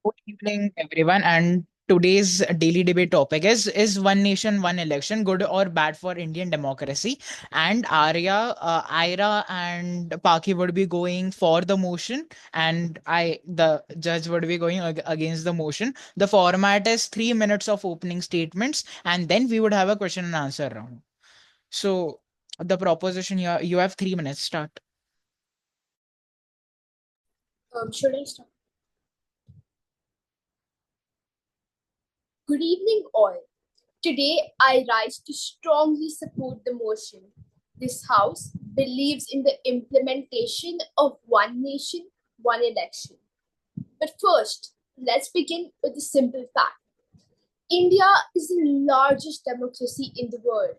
Good evening, everyone. And today's daily debate topic is one nation, one election, good or bad for Indian democracy? And Ira, and Paki would be going for the motion, and the judge, would be going against the motion. The format is 3 minutes of opening statements, and then we would have a question and answer round. So, the proposition here, you have 3 minutes. Start. Should I start? Good evening, all. Today, I rise to strongly support the motion. This House believes in the implementation of one nation, one election. But first, let's begin with the simple fact. India is the largest democracy in the world.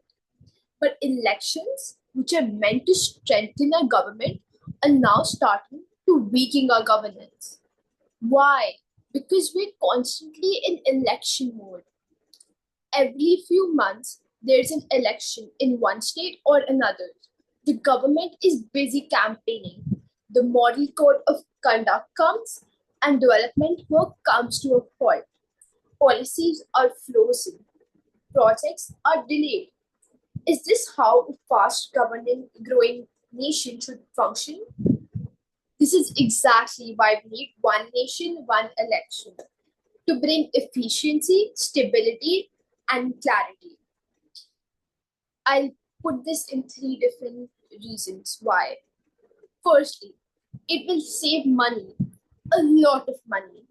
But elections, which are meant to strengthen our government, are now starting to weaken our governance. Why? Because we're constantly in election mode. Every few months, there's an election in one state or another. The government is busy campaigning. The model code of conduct comes, and development work comes to a halt. Policies are frozen. Projects are delayed. Is this how a fast governing growing nation should function? This is exactly why we need one nation, one election to bring efficiency, stability, and clarity. I'll put this in three different reasons why. Firstly, it will save money, a lot of money.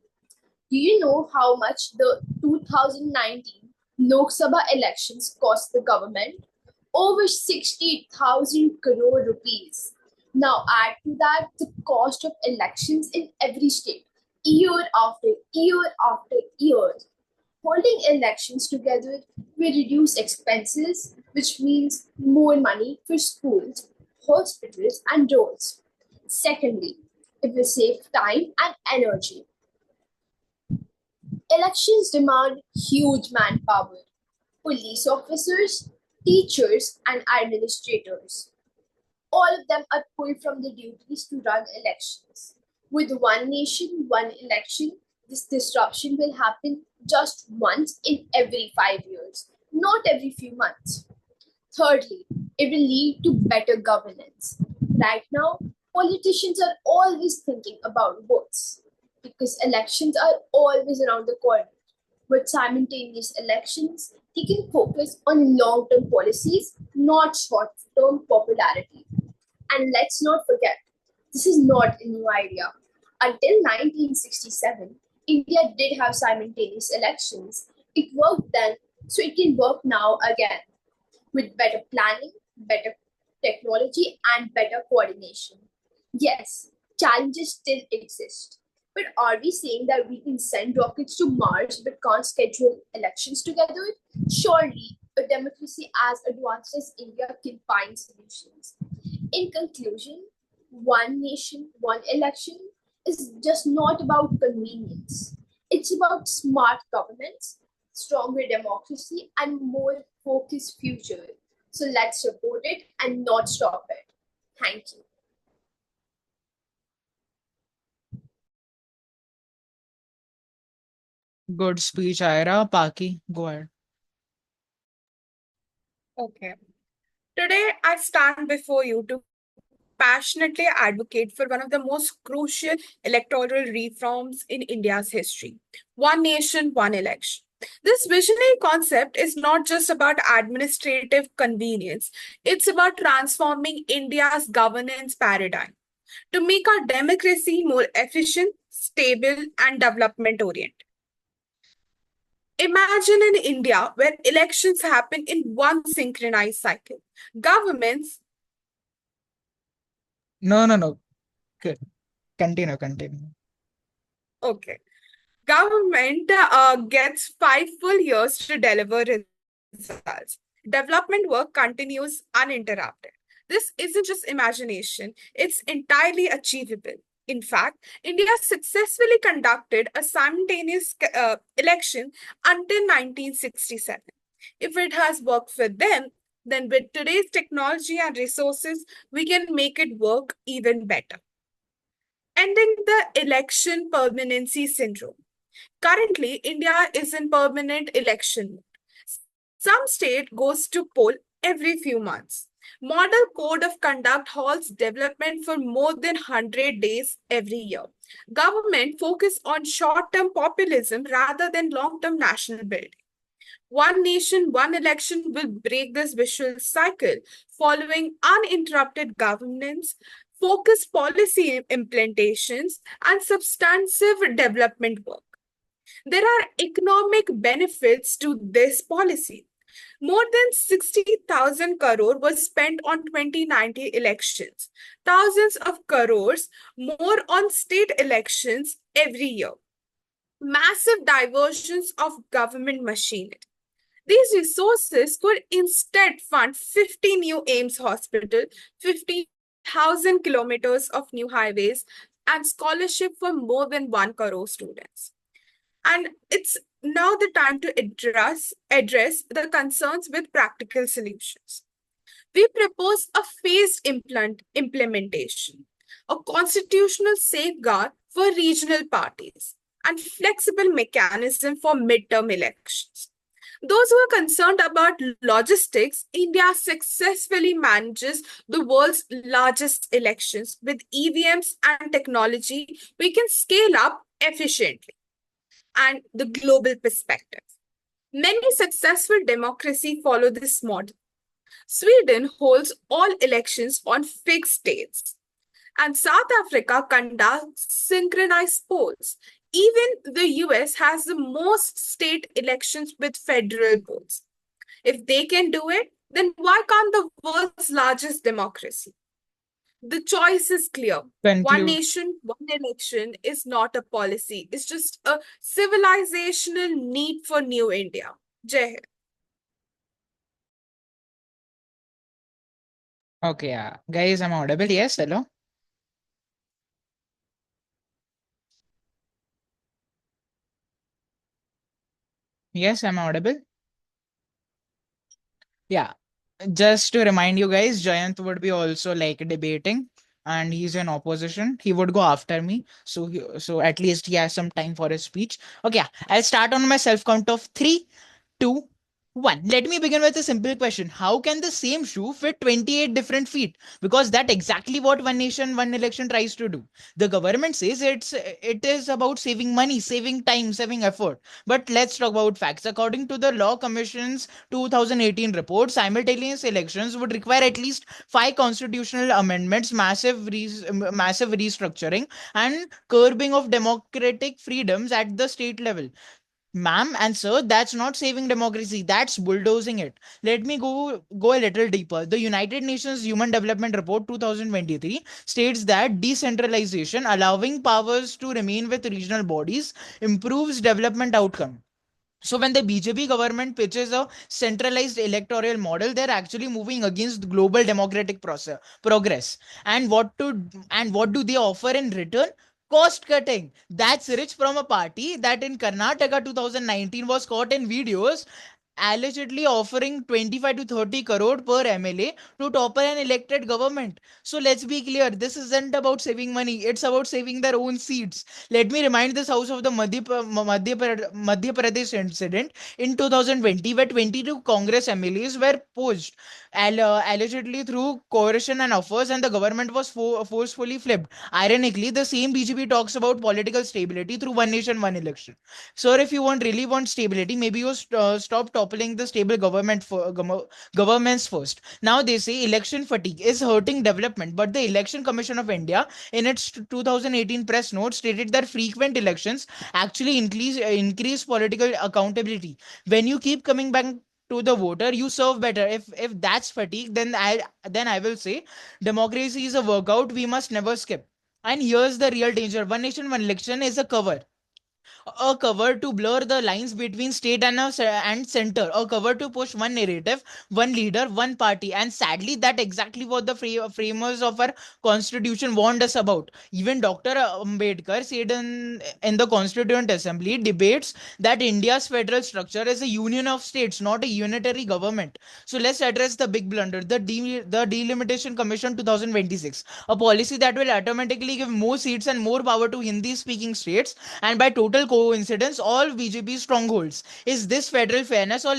Do you know how much the 2019 Lok Sabha elections cost the government? Over 60,000 crore rupees. Now add to that the cost of elections in every state, year after year after year. Holding elections together will reduce expenses, which means more money for schools, hospitals, and roads. Secondly, it will save time and energy. Elections demand huge manpower: police officers, teachers, and administrators. All of them are pulled from the duties to run elections. With one nation, one election, this disruption will happen just once in every 5 years, not every few months. Thirdly, it will lead to better governance. Right now, politicians are always thinking about votes because elections are always around the corner. With simultaneous elections, they can focus on long term policies, not short term popularity. And let's not forget, this is not a new idea. Until 1967, India did have simultaneous elections. It worked then, so it can work now again with better planning, better technology, and better coordination. Yes, challenges still exist. But are we saying that we can send rockets to Mars but can't schedule elections together? Surely, a democracy as advanced as India can find solutions. In conclusion, one nation, one election is just not about convenience. It's about smart governments, stronger democracy, and more focused future. So let's support it and not stop it. Thank you. Good speech, Ira. Paki, go ahead. Okay. Today, I stand before you to passionately advocate for one of the most crucial electoral reforms in India's history: one nation, one election. This visionary concept is not just about administrative convenience, it's about transforming India's governance paradigm to make our democracy more efficient, stable, and development oriented. Imagine an India where elections happen in one synchronized cycle. Governments, No, no, no. Good. Continue, continue. okay, government gets 5 full years to deliver results. Development work continues uninterrupted. This isn't just imagination, it's entirely achievable. In fact, India successfully conducted a simultaneous election until 1967. If it has worked for them, then with today's technology and resources, we can make it work even better. Ending the election permanency syndrome. Currently, India is in permanent election mode. Some state goes to poll every few months. Model Code of Conduct halts development for more than 100 days every year. Government focus on short-term populism rather than long-term national building. One nation, one election will break this vicious cycle, following uninterrupted governance, focused policy implementations, and substantive development work. There are economic benefits to this policy. More than 60,000 crore was spent on 2019 elections, thousands of crores more on state elections every year. Massive diversions of government machinery. These resources could instead fund 50 new AIMS hospital, 50,000 kilometers of new highways, and scholarship for more than 1 crore students. And it's now the time to address the concerns with practical solutions. We propose a phased implementation, a constitutional safeguard for regional parties, and flexible mechanism for midterm elections. Those who are concerned about logistics, India successfully manages the world's largest elections. With EVMs and technology, we can scale up efficiently. And the global perspective. Many successful democracies follow this model. Sweden holds all elections on fixed dates, and South Africa conducts synchronized polls. Even the US has the most state elections with federal polls. If they can do it, then why can't the world's largest democracy? The choice is clear. One Conclude. nation, one election is not a policy. It's just a civilizational need for new India. Jai Hind. Okay, guys, I'm audible. Yes, hello. Yes, I'm audible. Yeah. Just to remind you guys, Jayant would be also like debating, and he's in opposition. He would go after me, so at least he has some time for his speech. Okay, I'll start on my self count of 3, 2, 1. Let me begin with a simple question. How can the same shoe fit 28 different feet? Because that's exactly what one nation, one election tries to do. The government says it is about saving money, saving time, saving effort. But let's talk about facts. According to the Law Commission's 2018 report, simultaneous elections would require at least 5 constitutional amendments, massive restructuring, and curbing of democratic freedoms at the state level. Ma'am and sir, that's not saving democracy, that's bulldozing it. Let me go a little deeper. The United Nations Human Development Report 2023 states that decentralization, allowing powers to remain with regional bodies, improves development outcome. So when the BJP government pitches a centralized electoral model, they're actually moving against global democratic progress. And what do they offer in return? Cost cutting. That's rich from a party that in Karnataka 2019 was caught in videos allegedly offering 25 to 30 crore per MLA to topple an elected government. So let's be clear, this isn't about saving money, it's about saving their own seats. Let me remind this house of the Madhya Pradesh incident in 2020, where 22 Congress MLAs were poached, allegedly through coercion and offers, and the government was forcefully flipped. Ironically, the same BJP talks about political stability through one nation, one election. Sir, if you really want stability, maybe you stop toppling the stable governments first. Now they say election fatigue is hurting development, but the Election Commission of India, in its 2018 press note, stated that frequent elections actually increase political accountability. When you keep coming back to the voter, you serve better. If that's fatigue, then I will say democracy is a workout we must never skip. And here's the real danger: one nation, one election is a cover to blur the lines between state and center, a cover to push one narrative, one leader, one party. And sadly, that exactly what the framers of our constitution warned us about. Even Dr. Ambedkar said in the Constituent Assembly debates that India's federal structure is a union of states, not a unitary government. So let's address the big blunder, the Delimitation Commission 2026, a policy that will automatically give more seats and more power to Hindi speaking states, and by total coincidence, all BJP strongholds. Is this federal fairness or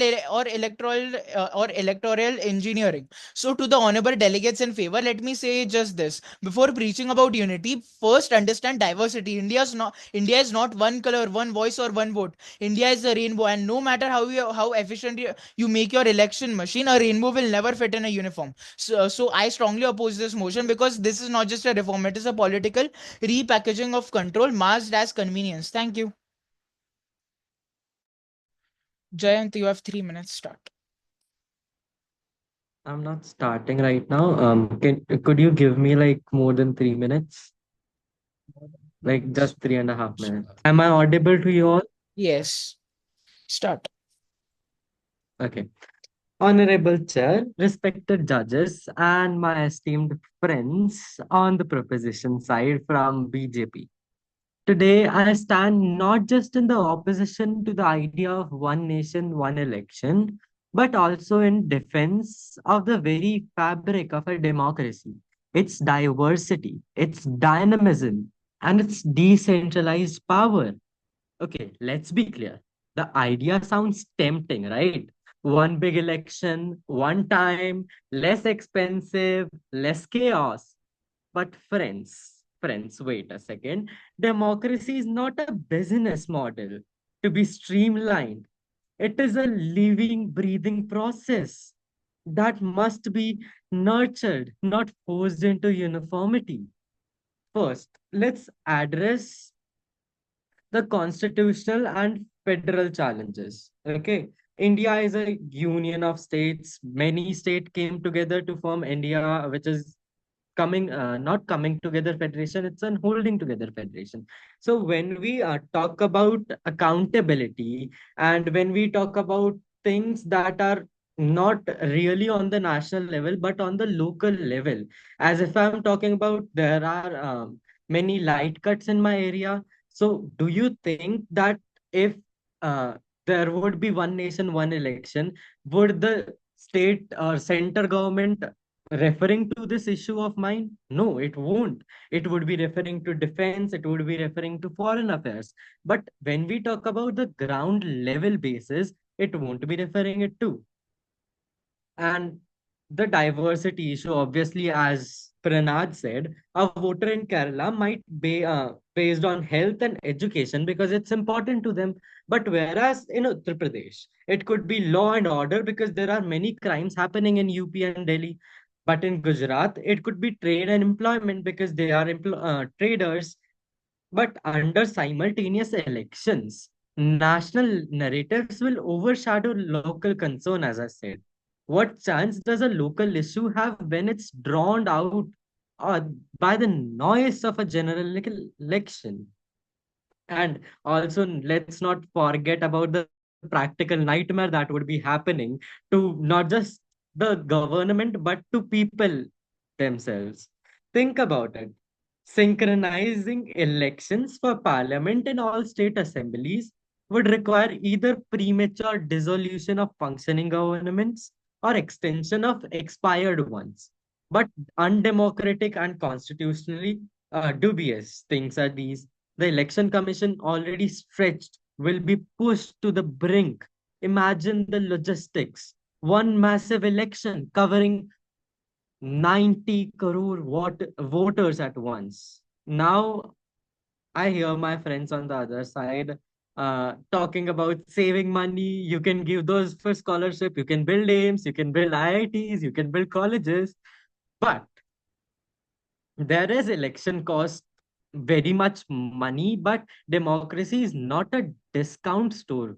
electoral engineering? So, to the honorable delegates in favor, let me say just this: before preaching about unity, first understand diversity. India is not one color, one voice, or one vote. India is a rainbow, and no matter how efficient you make your election machine, a rainbow will never fit in a uniform. So I strongly oppose this motion because this is not just a reform; it is a political repackaging of control masked as convenience. Thank you. Jayant, you have 3 minutes. Start. I'm not starting right now. Could you give me like more than 3 minutes? Like just 3.5 minutes. Am I audible to you all? Yes. Start. Okay. Honorable Chair, respected judges, and my esteemed friends on the proposition side from BJP. Today, I stand not just in the opposition to the idea of one nation, one election, but also in defense of the very fabric of a democracy, its diversity, its dynamism, and its decentralized power. Okay, let's be clear. The idea sounds tempting, right? One big election, one time, less expensive, less chaos. But wait a second. Democracy is not a business model to be streamlined. It is a living, breathing process that must be nurtured, not forced into uniformity. First, let's address the constitutional and federal challenges. Okay. India is a union of states. Many states came together to form India, which is not coming together federation, it's an holding together federation. So when we talk about accountability, and when we talk about things that are not really on the national level but on the local level, as if I'm talking about, there are many light cuts in my area. So do you think that if uh, there would be one nation one election, would the state or center government referring to this issue of mine? No, it won't. It would be referring to defense, it would be referring to foreign affairs. But when we talk about the ground level basis, it won't be referring it to. And the diversity issue, obviously, as Pranad said, a voter in Kerala might be based on health and education because it's important to them. But whereas in Uttar Pradesh, it could be law and order because there are many crimes happening in UP and Delhi. But in Gujarat, it could be trade and employment because they are traders. But under simultaneous elections, national narratives will overshadow local concern, as I said. What chance does a local issue have when it's drowned out uh, by the noise of a general election? And also, let's not forget about the practical nightmare that would be happening to not just the government, but to people themselves. Think about it. Synchronizing elections for parliament and all state assemblies would require either premature dissolution of functioning governments or extension of expired ones. But undemocratic and constitutionally dubious things are these. The election commission, already stretched, will be pushed to the brink. Imagine the logistics. One massive election covering 90 crore voters at once. Now, I hear my friends on the other side talking about saving money. You can give those for scholarship, you can build AIMS, you can build IITs, you can build colleges. But there is election cost, very much money, but democracy is not a discount store,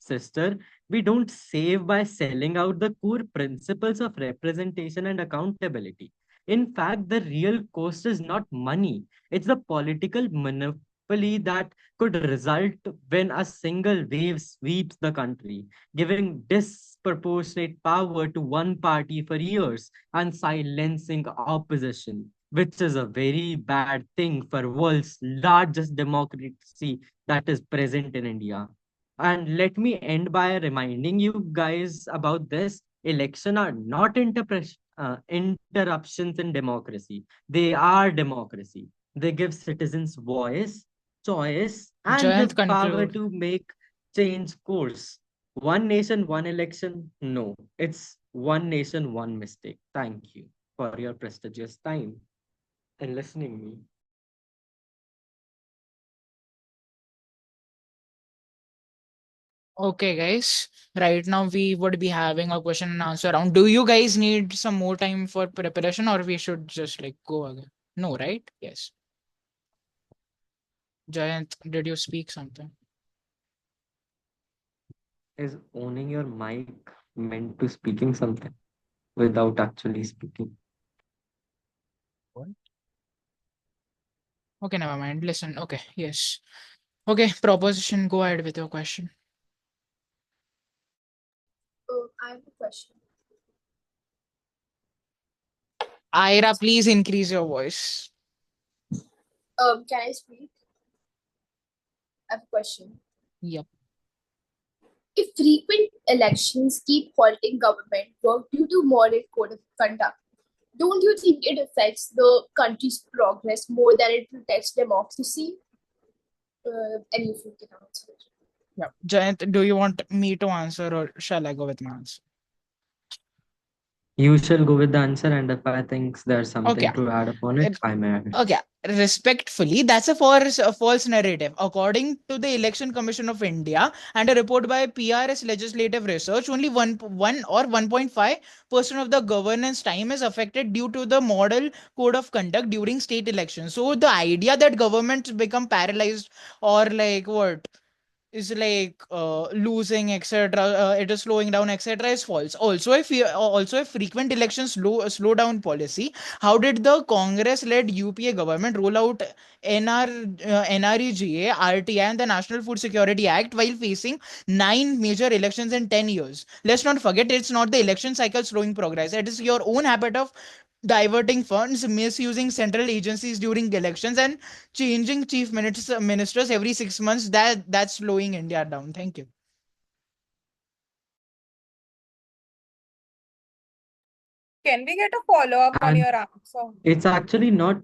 sister. We don't save by selling out the core principles of representation and accountability. In fact, the real cost is not money, it's the political monopoly that could result when a single wave sweeps the country, giving disproportionate power to one party for years and silencing opposition, which is a very bad thing for world's largest democracy that is present in India. And let me end by reminding you guys about this. Election are not interruptions in democracy. They are democracy. They give citizens voice, choice and the Jayant, power conclude. to make change course. One nation, one election? No, it's one nation, one mistake. Thank you for your prestigious time and listening me. Okay, guys. Right now we would be having a question and answer round. Do you guys need some more time for preparation, or we should just like go again? No, right? Yes. Jayant, did you speak something? Is owning your mic meant to speaking something without actually speaking? What? Okay, never mind. Listen. Okay, yes. Okay, proposition. Go ahead with your question. I have a question. Ira, please increase your voice. Can I speak? I have a question. Yep. If frequent elections keep halting government work due to moral code of conduct, don't you think it affects the country's progress more than it protects democracy? Any of you can answer it. Yep. Jayant, do you want me to answer or shall I go with my answer? You shall go with the answer, and if I think there's Okay. something to add upon it, I may add it. Okay, respectfully, that's a false narrative. According to the Election Commission of India and a report by PRS Legislative Research, only 1.5% of the governance time is affected due to the model code of conduct during state elections. So the idea that governments become paralyzed or like what is like losing etc, it is slowing down etc is false. Also if frequent elections slow down policy, how did the congress led UPA government roll out NREGA, RTI and the National Food Security Act while facing 9 major elections in 10 years? Let's not forget, it's not the election cycle slowing progress, it is your own habit of diverting funds, misusing central agencies during elections, and changing ministers every 6 months. That's slowing India down. Thank you. Can we get a follow-up on And your answer? it's actually not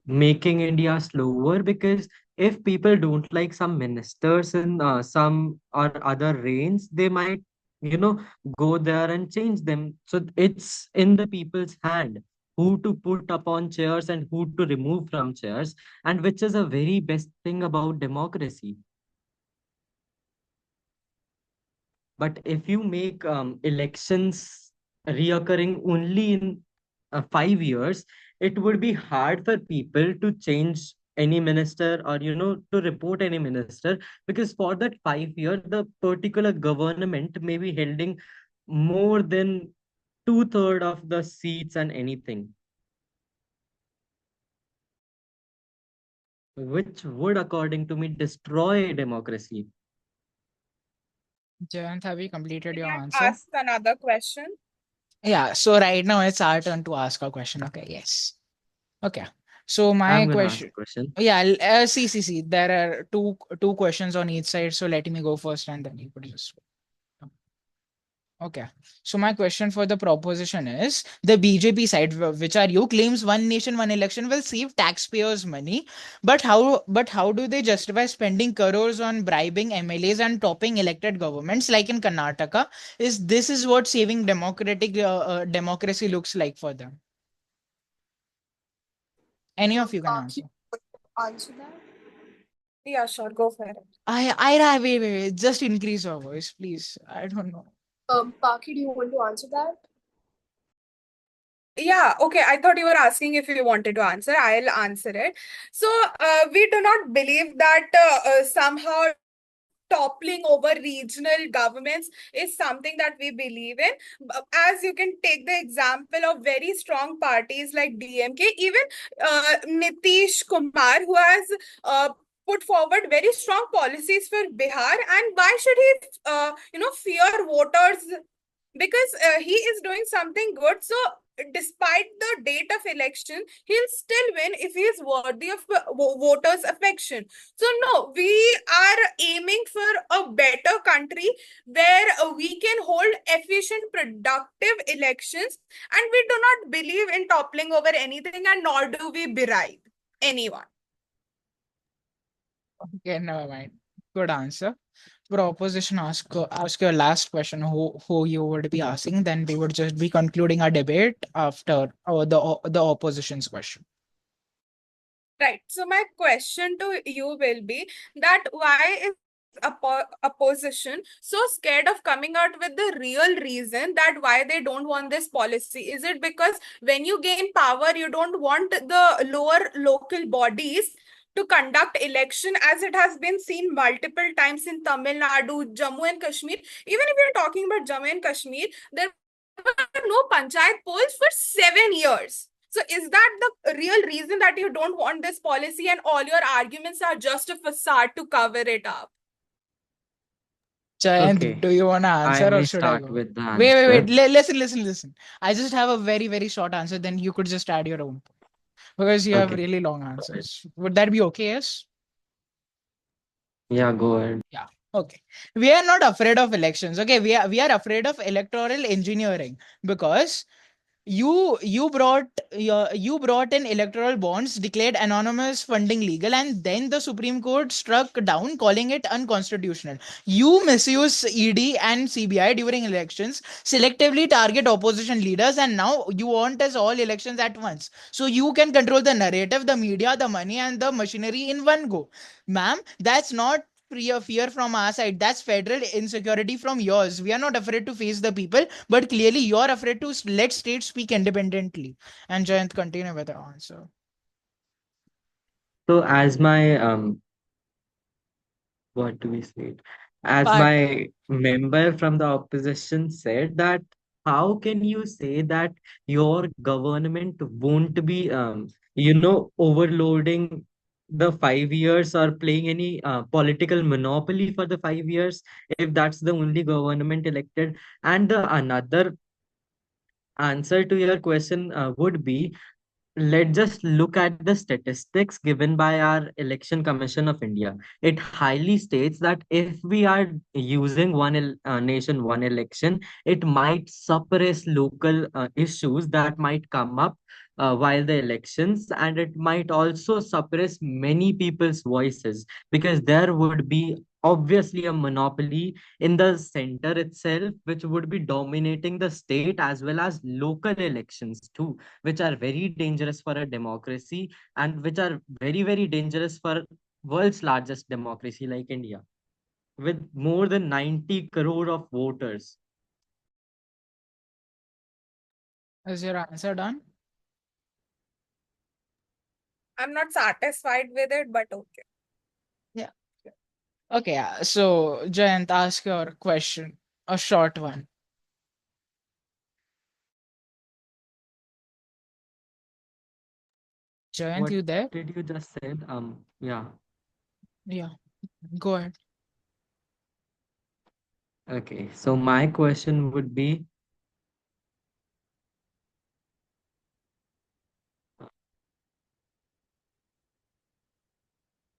making India slower, because if people don't like some ministers in some or other reigns, they might, you know, go there and change them. So it's in the people's hand who to put upon chairs and who to remove from chairs, and which is a very best thing about democracy. But if you make elections reoccurring only in 5 years, it would be hard for people to change any minister or to report any minister, because for that 5 year the particular government may be holding more than two-third of the seats and anything, which would according to me destroy democracy. Jayant, have you completed Can your I answer? ask another question? Yeah, so right now it's our turn to ask a question. Okay, yes. Okay. So my I'm gonna ask question, a question. yeah, see. There are two questions on each side. So let me go first, and then you could just. Okay. So my question for the proposition is the BJP side, which are you, claims one nation, one election will save taxpayers' money. But how do they justify spending crores on bribing MLAs and topping elected governments like in Karnataka? This is what saving democracy looks like for them? Any of you can Park, you answer. want to answer that? Yeah, sure, go for it. Wait. Just increase your voice, please. I don't know. Parky, do you want to answer that? Yeah, okay. I thought you were asking if you wanted to answer. I'll answer it. So, we do not believe that somehow toppling over regional governments is something that we believe in. As you can take the example of very strong parties like DMK, even Nitish Kumar, who has put forward very strong policies for Bihar, and why should he, fear voters? Because he is doing something good. So, despite the date of election, he'll still win if he is worthy of voters' affection. So, no, we are aiming for a better country where we can hold efficient, productive elections, and we do not believe in toppling over anything, and nor do we bribe anyone. Okay, never mind. Good answer. For opposition, ask your last question. Who you would be asking? Then we would just be concluding our debate after the opposition's question. Right. So my question to you will be that why is opposition so scared of coming out with the real reason that why they don't want this policy? Is it because when you gain power, you don't want the lower local bodies to conduct election, as it has been seen multiple times in Tamil Nadu, Jammu and Kashmir? Even if you're talking about Jammu and Kashmir, there were no panchayat polls for 7 years. So is that the real reason that you don't want this policy and all your arguments are just a facade to cover it up? Jayant, Okay, do you want to I answer or may should I start go? with the Wait. answer. Listen. I just have a very, very short answer. Then you could just add your own because you have Okay, really long go ahead. answers. Would that be okay? Yes. Yeah, go ahead. Yeah. Okay. We are not afraid of elections. Okay. We are afraid of electoral engineering because you brought in electoral bonds, declared anonymous funding legal, and then the Supreme Court struck down, calling it unconstitutional. You misuse ED and CBI during elections, selectively target opposition leaders, and now you want us all elections at once, so you can control the narrative, the media, the money, and the machinery in one go. Ma'am, that's not fear from our side. That's federal insecurity from yours. We are not afraid to face the people, but clearly you're afraid to let states speak independently. And Jayant, continue with the answer. So, as my what do we say it? As Partner. my member from the opposition said that how can you say that your government won't be overloading the 5 years or playing any political monopoly for the 5 years if that's the only government elected. And the another answer to your question would be, let's just look at the statistics given by our Election Commission of India. It highly states that if we are using nation, one election, it might suppress local issues that might come up while the elections, and it might also suppress many people's voices because there would be obviously a monopoly in the center itself, which would be dominating the state as well as local elections too, which are very dangerous for a democracy and which are very, very dangerous for world's largest democracy like India, with more than 90 crore of voters. Is your answer done? I'm not satisfied with it, but okay. Yeah. Okay. So, Jayant, ask your question. A short one. Jayant, What you there? did you just said? Yeah. Yeah. Go ahead. Okay. So my question would be,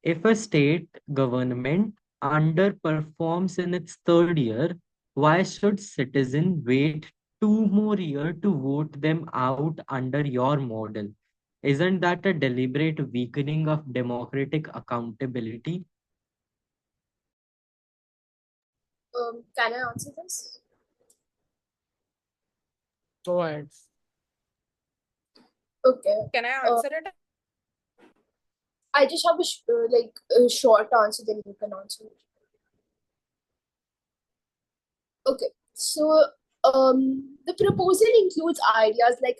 if a state government underperforms in its third year, why should citizen wait 2 more years to vote them out under your model? Isn't that a deliberate weakening of democratic accountability? Can I answer this? Go ahead. Okay. Can I answer it? I just have a short answer, then you can answer it. Okay. So the proposal includes ideas like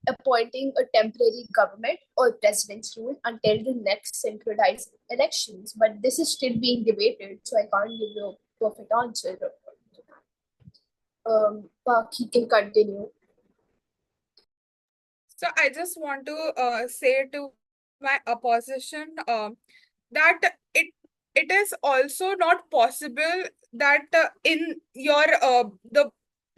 appointing a temporary government or president's rule until the next synchronized elections. But this is still being debated, so I can't give you a perfect answer. But he can continue. So I just want to say to my opposition that it is also not possible that in your the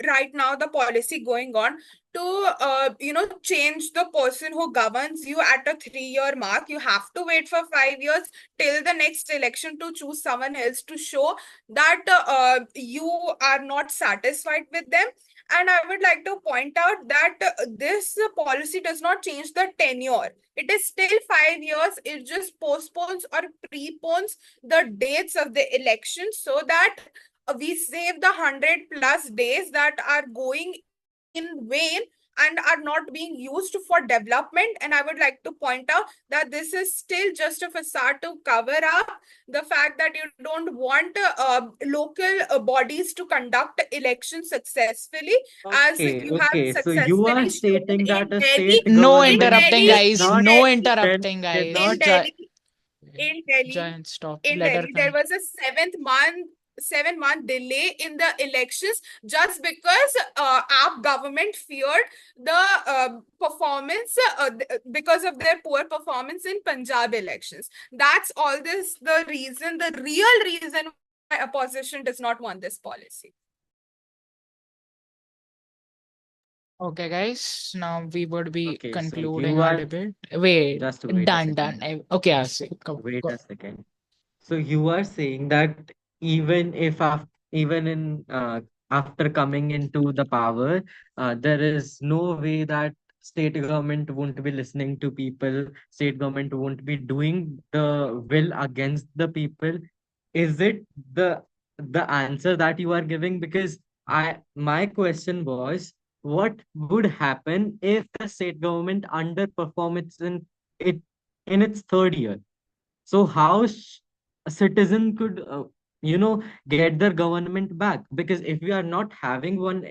right now the policy going on to change the person who governs you at a 3 year mark. You have to wait for 5 years till the next election to choose someone else to show that you are not satisfied with them. And I would like to point out that this policy does not change the tenure. It is still 5 years. It just postpones or prepones the dates of the election so that we save the 100+ days that are going in vain and are not being used for development. And I would like to point out that this is still just a facade to cover up the fact that you don't want local bodies to conduct elections successfully, as Okay, you have okay. So you are successfully shown stating that in a Delhi. state No In government interrupting, Delhi, did guys. in not No Delhi, interrupting, did guys. in not Delhi, in Delhi, Giant, stop. in Let her Delhi, there con. was a 7 month delay in the elections just because our government feared the performance because of their poor performance in Punjab elections. That's all this the reason, the real reason why opposition does not want this policy. Okay, guys. Now we would be Okay, so concluding you our are debate. Wait, just wait a done, second. done. Okay, I'll see. Go, Wait go. a second. So you are saying that even if even in after coming into the power, there is no way that state government won't be listening to people, state government won't be doing the will against the people. Is it the answer that you are giving? Because my question was, what would happen if the state government underperforms it in its third year? So how a citizen could, get their government back? Because if we are not having one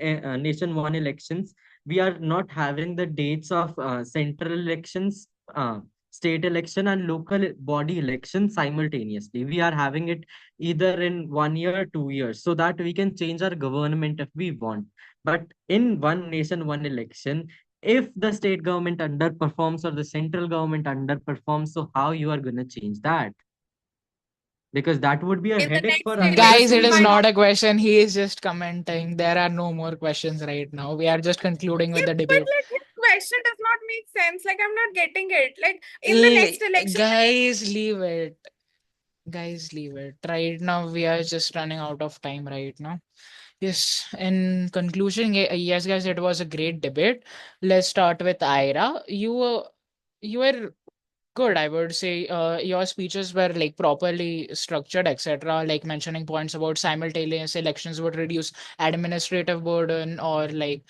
nation, one elections, we are not having the dates of central elections, state election, and local body elections simultaneously. We are having it either in 1 year, 2 years, so that we can change our government if we want. But in one nation, one election, if the state government underperforms or the central government underperforms, so how you are going to change that? Because that would be a In the headache next for us as a Guys, it election, is why citizen. not not? a question. He is just commenting. There are no more questions right now. We are just concluding with Yeah, the but debate. like this question does not make sense. Like I'm not getting it. Like in the Le- next election, guys, leave it. Guys, leave it. Right now, we are just running out of time right now. Yes, in conclusion, yes, guys, it was a great debate. Let's start with Ira. You were good, I would say. Your speeches were like properly structured, etc. Like mentioning points about simultaneous elections would reduce administrative burden, or like,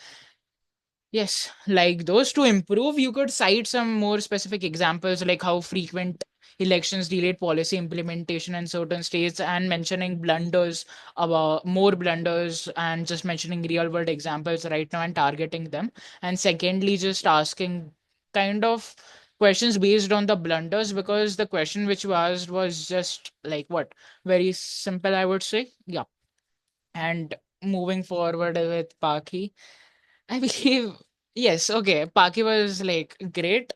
yes, like those to improve. You could cite some more specific examples, like how frequent elections delayed policy implementation in certain states, and mentioning blunders, about more blunders, and just mentioning real world examples right now and targeting them. And secondly, just asking kind of questions based on the blunders, because the question which you asked was just like what? Very simple, I would say. Yeah. And moving forward with Paki. I believe, yes, okay. Paki was like great.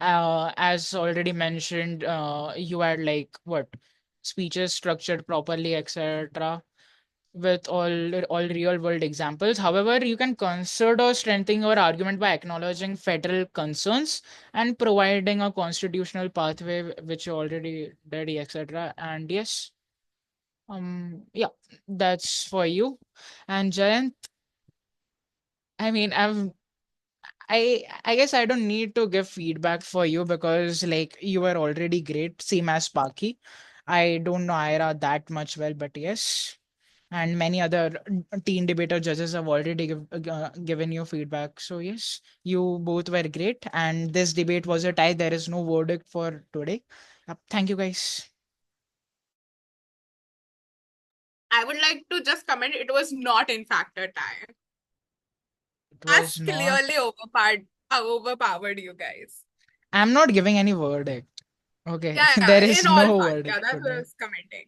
As already mentioned, you had like what, speeches structured properly, etc., with all real world examples. However, you can consider strengthening your argument by acknowledging federal concerns and providing a constitutional pathway, which you already did, etc. And yes, yeah, that's for you. And Jayant, I mean, I guess I don't need to give feedback for you, because like you were already great, same as Sparky. I don't know Ira that much well, but yes. And many other teen debater judges have already given you feedback. So yes, you both were great. And this debate was a tie. There is no verdict for today. Thank you guys. I would like to just comment it was not in fact a tie. It As was not. clearly overpowered you guys. I'm not giving any verdict. Okay. Yeah, There yeah, is in all no parts. Yeah, verdict that's what I today. was commenting.